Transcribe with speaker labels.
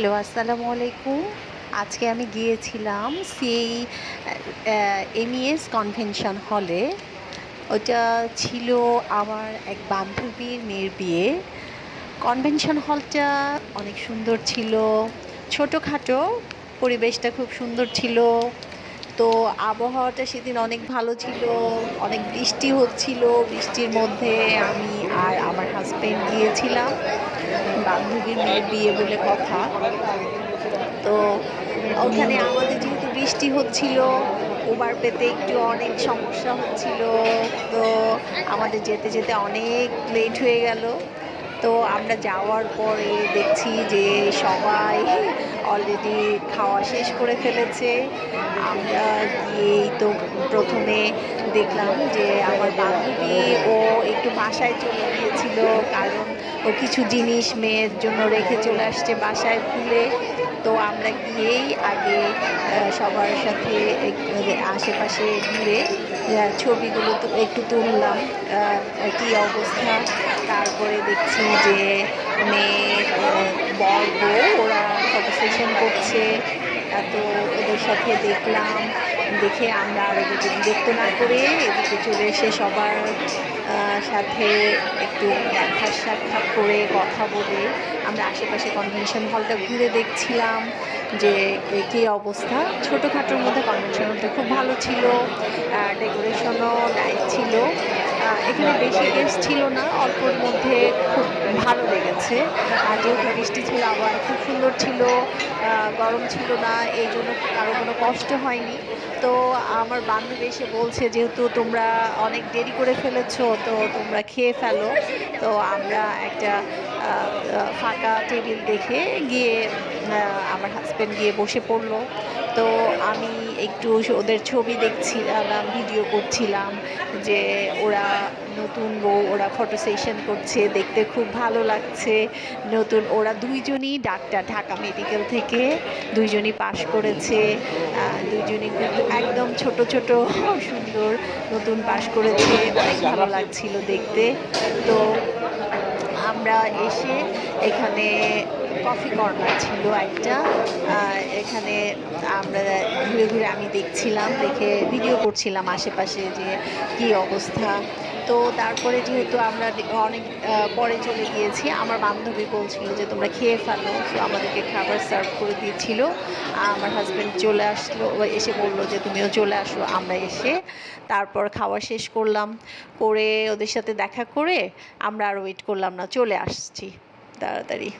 Speaker 1: Hello, আসসালামু আলাইকুম। আজকে আমি গিয়েছিলাম সেই এমইএস কনভেনশন হলে। ওটা ছিল আমার এক বান্ধবীর মেয়ের বিয়ে। কনভেনশন হলটা অনেক সুন্দর ছিল, ছোটোখাটো, পরিবেশটা খুব সুন্দর ছিল। তো আবহাওয়াটা সেদিন অনেক ভালো ছিল, অনেক বৃষ্টি হচ্ছিল। বৃষ্টির মধ্যে আমি আর আমার হাজবেন্ড গিয়েছিলাম। বান্ধবীর মেয়ের বিয়ে বলে কথা। তো ওখানে আমাদের যেহেতু বৃষ্টি হচ্ছিল, উবার পেতে একটু অনেক সমস্যা হচ্ছিল। তো আমাদের যেতে যেতে অনেক লেট হয়ে গেল। তো আমরা যাওয়ার পরে দেখছি যে সবাই অলরেডি খাওয়া শেষ করে ফেলেছে। আমরা গিয়েই তো প্রথমে দেখলাম যে আমার বান্ধবী ও একটু বাসায় চলে গিয়েছিল, কারণ ও কিছু জিনিস মেয়ের জন্য রেখে চলে আসছে বাসায় ভুলে। তো আমরা গিয়েই আগে সবার সাথে আশেপাশে ঘুরে ছবিগুলো তো একটু তুললাম, কী অবস্থা। তারপরে দেখছি যে মেয়ে, বর, বউ ওরা ফটো সেশন করছে। তো ওদের সাথে দেখলাম, দেখে আমরা আর ওদেরকে বিরক্ত না করে এদিকে চলে এসে সবার সাথে একটু দেখা সাক্ষাৎ করে কথা বলে আমরা আশেপাশে কনভেনশন হলটা ঘুরে দেখছিলাম যে কী অবস্থা। ছোটোখাটোর মধ্যে কনভেনশন হলটা খুব ভালো ছিল, ডেকোরেশনও নাইস ছিল। এখানে বেশি গেস্ট ছিল না, অল্পর মধ্যে খুব ভালো লেগেছে। আর যেহেতু বৃষ্টি ছিল, আবার খুব সুন্দর ছিল, গরম ছিল না, এই জন্য কারো কোনো কষ্ট হয়নি। তো আমার বান্ধবী এসে বলছে, যেহেতু তোমরা অনেক দেরি করে ফেলেছো, তো তোমরা খেয়ে ফেলো। তো আমরা একটা ফাঁকা টেবিল দেখে গিয়ে আমার হাজব্যান্ড গিয়ে বসে পড়লো। তো আমি একটু ওদের ছবি দেখছিলাম, ভিডিও করছিলাম যে ওরা নতুন বউ, ওরা ফটো সেশন করছে, দেখতে খুব ভালো লাগছে। নতুন ওরা দুইজনই ডাক্তার, ঢাকা মেডিকেল থেকে দুইজনই পাশ করেছে। দুইজনই কিন্তু একদম ছোট ছোট, সুন্দর, নতুন পাশ করেছে, অনেক ভালো লাগছিল দেখতে। তো আমরা এসে এখানে কফি কর্নার ছিল একটা, এখানে আমরা ঘুরে ঘুরে আমি দেখছিলাম, দেখে ভিডিও করছিলাম আশেপাশে যে কী অবস্থা। তো তারপরে যেহেতু আমরা অনেক পরে চলে গিয়েছি, আমার বান্ধবী বলছিল যে তোমরা খেয়ে ফেলো, তো আমাদেরকে খাবার সার্ভ করে দিয়েছিল। আমার হাজব্যান্ড চলে আসলো, এসে বললো যে তুমিও চলে আসো। আমরা এসে তারপর খাওয়া শেষ করলাম, করে ওদের সাথে দেখা করে আমরা আর ওয়েট করলাম না, চলে আসছি তাড়াতাড়ি।